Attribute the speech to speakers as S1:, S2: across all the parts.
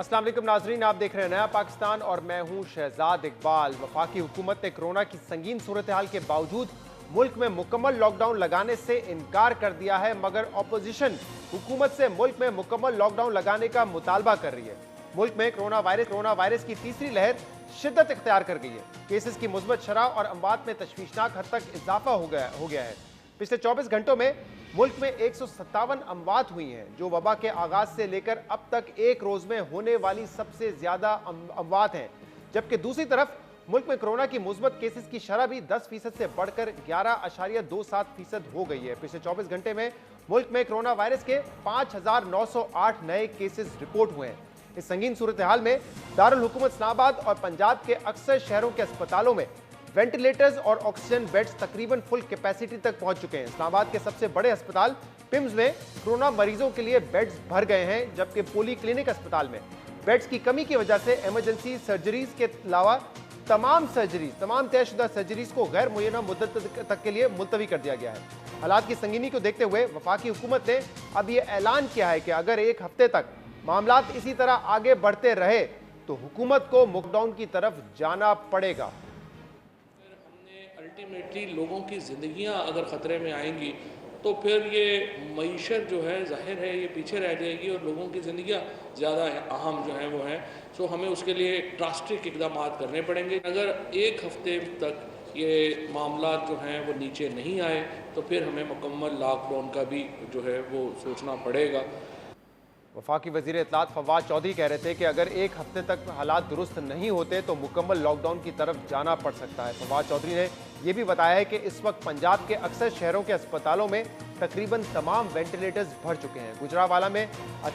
S1: अस्सलाम वालेकुम नाजरीन, आप देख रहे हैं नया पाकिस्तान और मैं हूं शहजाद इकबाल। वफाकी हुकूमत ने कोरोना की संगीन सूरत हाल के बावजूद मुल्क में मुकम्मल लॉकडाउन लगाने से इनकार कर दिया है, मगर अपोजिशन हुकूमत से मुल्क में मुकम्मल लॉकडाउन लगाने का मुतालबा कर रही है। मुल्क में कोरोना वायरस की तीसरी लहर शिद्दत इख्तियार कर गई है। केसेस की मुस्बत शरह और अमवात में तशवीशनाक हद तक इजाफा हो गया है। पिछले 24 घंटों में मुल्क में 157 अमवात हुई हैं, जो वबा के आगाज से लेकर अब तक एक रोज में होने वाली सबसे ज्यादा अमवात हैं। जबकि दूसरी तरफ मुल्क में कोरोना की मुस्बत केसेस की शरह भी 10% से बढ़कर 11.27% हो गई है। पिछले 24 घंटे में मुल्क में कोरोना वायरस के 5,908 नए केसेस रिपोर्ट हुए हैं। इस संगीन सूरत हाल में दारुल हुकूमत इस्लामाबाद और पंजाब के अक्सर शहरों के अस्पतालों में वेंटिलेटर्स और ऑक्सीजन बेड्स तकरीबन फुल कैपेसिटी तक पहुंच चुके हैं। इस्लामाबाद के सबसे बड़े अस्पताल पिम्स में कोरोना मरीजों के लिए बेड्स भर गए हैं, जबकि पोली क्लिनिक अस्पताल में बेड्स की कमी की वजह से इमरजेंसी सर्जरीज के अलावा तमाम तयशुदा सर्जरीज को गैर मुय्यना मुद्दत तक के लिए मुलतवी कर दिया गया है। हालात की संगीनी को देखते हुए वफाकी हुकूमत ने अब यह ऐलान किया है कि अगर एक हफ्ते तक मामलात इसी तरह आगे बढ़ते रहे तो हुकूमत को लॉकडाउन की तरफ जाना पड़ेगा।
S2: अल्टीमेटली लोगों की ज़िंदगियां अगर ख़तरे में आएंगी तो फिर ये मईशत जो है ज़ाहिर है ये पीछे रह जाएगी और लोगों की ज़िंदगियां ज़्यादा अहम जो हैं वो हैं। सो हमें उसके लिए ड्रास्टिक इकदाम करने पड़ेंगे। अगर एक हफ्ते तक ये मामला जो हैं वो नीचे नहीं आए तो फिर हमें मुकम्मल लॉकडाउन का भी जो है वो सोचना पड़ेगा।
S1: वफाकी वज़ीर इत्तलात फवाद चौधरी कह रहे थे कि अगर एक हफ्ते तक हालात दुरुस्त नहीं होते तो मुकम्मल लॉकडाउन की तरफ जाना पड़ सकता है। फवाद चौधरी ने यह भी बताया है कि इस वक्त पंजाब के अक्सर शहरों के अस्पतालों में तकरीबन तमाम वेंटिलेटर्स भर चुके हैं। गुजरावाला में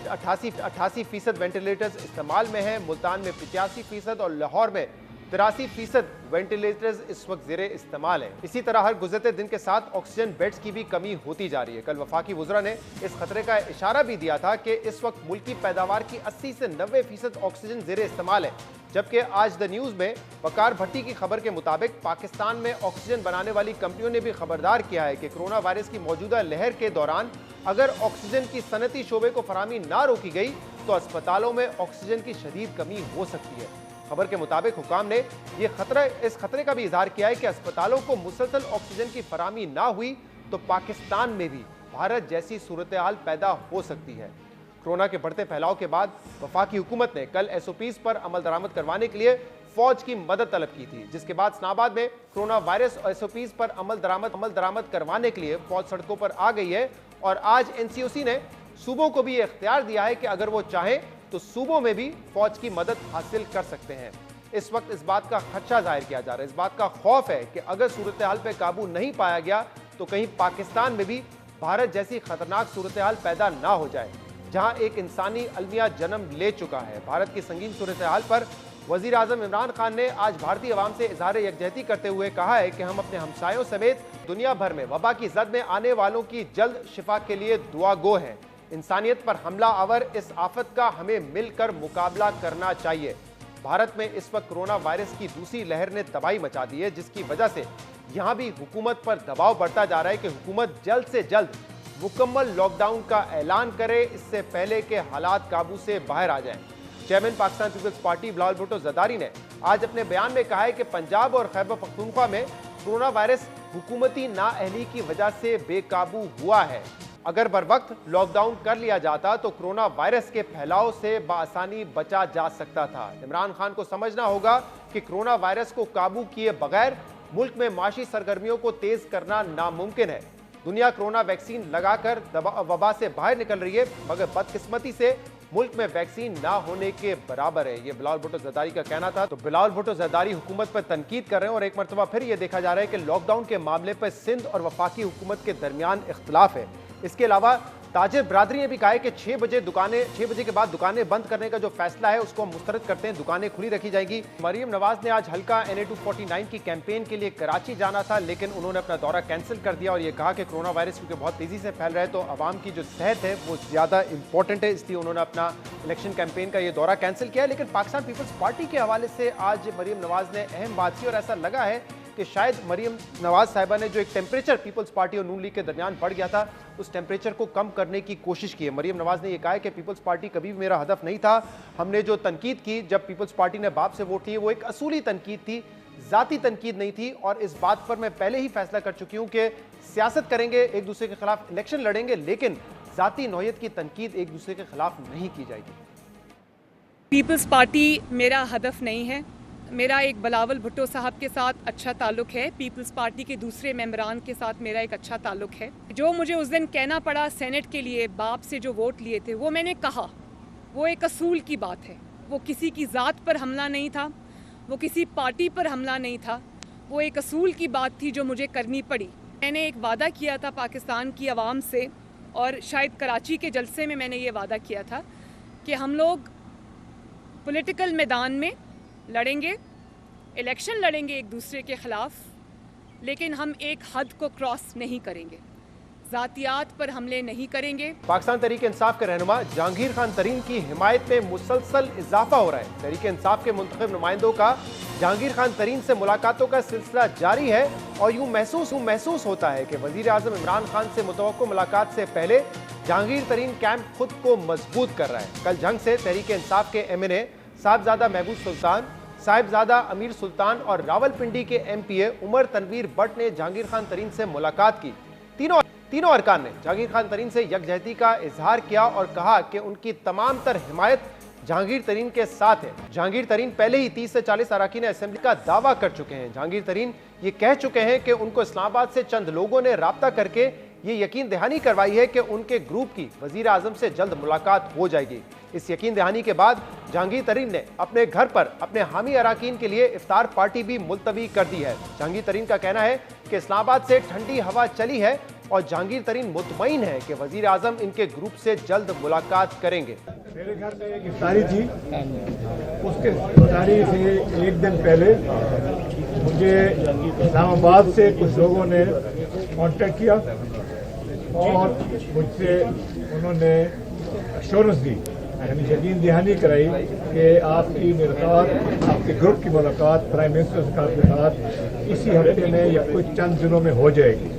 S1: 88% वेंटिलेटर्स इस्तेमाल में हैं, मुल्तान में 85% और लाहौर में 83% वेंटिलेटर्स इस वक्त ज़ेरे इस्तेमाल है। इसी तरह हर गुजरते दिन के साथ ऑक्सीजन बेड्स की भी कमी होती जा रही है। कल वफाकी वुज़रा ने इस खतरे का इशारा भी दिया था कि इस वक्त मुल्क की पैदावार की 80 से 90% ऑक्सीजन ज़ेरे इस्तेमाल है। जबकि आज द न्यूज़ में वकार भट्टी की खबर के मुताबिक पाकिस्तान में ऑक्सीजन बनाने वाली कंपनियों ने भी खबरदार किया है कि कोरोना वायरस की मौजूदा लहर के दौरान अगर ऑक्सीजन की सनती शोबे को फराहमी ना रोकी गई तो अस्पतालों में ऑक्सीजन की शदीद कमी हो सकती है। खबर के मुताबिक हुकाम ने इस खतरे का भी इजहार किया है कि अस्पतालों को मुसलसल ऑक्सीजन की फराहमी ना हुई तो पाकिस्तान में भी भारत जैसी सूरत हाल पैदा हो सकती है। कोरोना के बढ़ते फैलाव के बाद वफाकी हुकूमत ने कल SOPs पर अमल दरामद करवाने के लिए फौज की मदद तलब की थी, जिसके बाद इस्लामाबाद में कोरोना वायरस और SOPs पर अमल दरामद करवाने के लिए फौज सड़कों पर आ गई है। और आज NCOC ने सूबों को भी यह इख्तियार दिया है कि अगर वो चाहें तो सूबों में भी फौज की मदद हासिल कर सकते हैं। इस वक्त इस बात का खदशा जाहिर किया जा रहा है, इस बात का खौफ है कि अगर सूरत हाल पर काबू नहीं पाया गया तो कहीं पाकिस्तान में भी भारत जैसी खतरनाक सूरत हाल पैदा ना हो जाए, जहां एक इंसानी अलमिया जन्म ले चुका है। भारत की संगीन सूरत हाल पर वजीर आजम इमरान खान ने आज भारतीय अवाम से इजहार यकजहती करते हुए कहा है कि हम अपने हमसायों समेत दुनिया भर में वबा की जद में आने वालों की जल्द शिफा के लिए दुआ गो हैं। इंसानियत पर हमला आवर इस आफत का हमें मिलकर मुकाबला करना चाहिए। भारत में इस वक्त कोरोना वायरस की दूसरी लहर ने तबाही मचा दी है, जिसकी वजह से यहाँ भी हुकूमत पर दबाव बढ़ता जा रहा है कि हुकूमत जल्द से जल्द मुकम्मल लॉकडाउन का ऐलान करे, इससे पहले के हालात काबू से बाहर आ जाएं। Chairman Pakistan peoples party Bilawal Bhutto Zardari ने आज अपने बयान में कहा है कि पंजाब और खैबर पख्तूनख्वा में कोरोना वायरस हुकूमती नाअहली की वजह से बेकाबू हुआ है। अगर बर वक्त लॉकडाउन कर लिया जाता तो कोरोना वायरस के फैलाव से बासानी बचा जा सकता था। इमरान खान को समझना होगा कि कोरोना वायरस को काबू किए बगैर मुल्क में माशी सरगर्मियों को तेज करना नामुमकिन है। दुनिया कोरोना वैक्सीन लगाकर वबा से बाहर निकल रही है, मगर बदकिस्मती से मुल्क में वैक्सीन ना होने के बराबर है। ये बिलावल भुट्टो जरदारी का कहना था। तो बिलावल भुट्टो जरदारी हुकूमत पर तनकीद कर रहे हैं और एक मरतबा फिर ये देखा जा रहा है कि लॉकडाउन के मामले पर सिंध और वफाकी हुकूमत के दरमियान इख्तलाफ है। इसके अलावा ताजिर बरादरी ने भी कहा है कि 6 बजे के बाद दुकानें बंद करने का जो फैसला है उसको हम मुस्तरद करते हैं, दुकानें खुली रखी जाएंगी। मरियम नवाज ने आज हल्का NA-249 की कैंपेन के लिए कराची जाना था, लेकिन उन्होंने अपना दौरा कैंसिल कर दिया और ये कहा कि कोरोना वायरस क्योंकि बहुत तेजी से फैल रहा है तो आवाम की जो सेहत है वो ज़्यादा इंपॉर्टेंट है, इसलिए उन्होंने अपना इलेक्शन कैंपेन का ये दौरा कैंसिल किया है। लेकिन पाकिस्तान पीपल्स पार्टी के हवाले से आज मरियम नवाज ने अहम बात की और ऐसा लगा है कि शायद मरीम नवाज साहिबा ने जो एक टेम्परेचर पीपल्स पार्टी और नून लीग के दरमियान बढ़ गया था, उस टेम्परेचर को कम करने की कोशिश की है। मरीम नवाज ने यह कहा है कि पीपल्स पार्टी कभी भी मेरा हदफ नहीं था। हमने जो तनकीद की जब पीपल्स पार्टी ने बाप से वोट लिए, वो एक असूली तनकीद थी, जाती तनकीद नहीं थी। और इस बात पर मैं पहले ही फैसला कर चुकी हूं कि सियासत करेंगे, एक दूसरे के खिलाफ इलेक्शन लड़ेंगे, लेकिन जाती नौयत की तनकीद एक दूसरे के खिलाफ नहीं की जाएगी।
S3: पीपल्स पार्टी मेरा हदफ नहीं है। मेरा एक बिलावल भुट्टो साहब के साथ अच्छा ताल्लुक़ है। पीपल्स पार्टी के दूसरे मेंबरान के साथ मेरा एक अच्छा ताल्लुक़ है। जो मुझे उस दिन कहना पड़ा सेनेट के लिए बाप से जो वोट लिए थे, वो मैंने कहा, वो एक असूल की बात है। वो किसी की ज़ात पर हमला नहीं था, वो किसी पार्टी पर हमला नहीं था, वो एक असूल की बात थी जो मुझे करनी पड़ी। मैंने एक वादा किया था पाकिस्तान की आवाम से, और शायद कराची के जलसे में मैंने ये वादा किया था कि हम लोग पॉलिटिकल मैदान में लड़ेंगे, इलेक्शन लड़ेंगे एक दूसरे के ख़िलाफ़, लेकिन हम एक हद को क्रॉस नहीं करेंगे, ज़ातियात पर हमले नहीं करेंगे।
S1: पाकिस्तान तहरीक इंसाफ के रहनुमा जहांगीर खान तरीन की हिमायत में मुसलसल इजाफा हो रहा है। तहरीक इंसाफ के मुंतखब नुमाइंदों का जहांगीर खान तरीन से मुलाकातों का सिलसिला जारी है और यूँ महसूस होता है कि वज़ीर आज़म इमरान खान से मुतवक्को मुलाकात से पहले जहांगीर तरीन कैंप खुद को मजबूत कर रहा है। कल जंग से तहरीक इंसाफ के MNA साहिबजादा महबूब सुल्तान, साहिबजादा अमीर सुल्तान और रावलपिंडी के MPA उमर तनवीर भट्ट ने जहांगीर खान तरीन से मुलाकात की। तीनों अरकान ने जहांगीर खान तरीन से यकजहती का इजहार किया और कहा कि उनकी तमाम तर हिमायत जहांगीर तरीन के साथ है। जहांगीर तरीन पहले ही 30 से 40 अरकान असेंबली का दावा कर चुके हैं। जहांगीर तरीन ये कह चुके हैं कि उनको इस्लामाबाद से चंद लोगों ने राब्ता करके ये यकीन दहानी करवाई है कि उनके ग्रुप की वजीर आजम से जल्द मुलाकात हो जाएगी। इस यकीन दहानी के बाद जहांगीर तरीन ने अपने घर पर अपने हामी अरकान के लिए इफ्तार पार्टी भी मुलतवी कर दी है। जहांगीर तरीन का कहना है कि इस्लामाबाद से ठंडी हवा चली है और जहांगीर तरीन मुतमईन है कि वजीर आजम इनके ग्रुप से जल्द मुलाकात करेंगे।
S4: मेरे घर में एक इफ्तारी थी, उसके इफ्तारी से एक दिन पहले मुझे इस्लामाबाद से कुछ लोगों ने कांटेक्ट किया और मुझसे उन्होंने एश्योरेंस दी, यानी यकीन दहानी कराई कि आपकी मुलाकात, आपके ग्रुप की मुलाकात प्राइम मिनिस्टर साहब के साथ इसी हफ्ते में या कुछ चंद दिनों में हो जाएगी।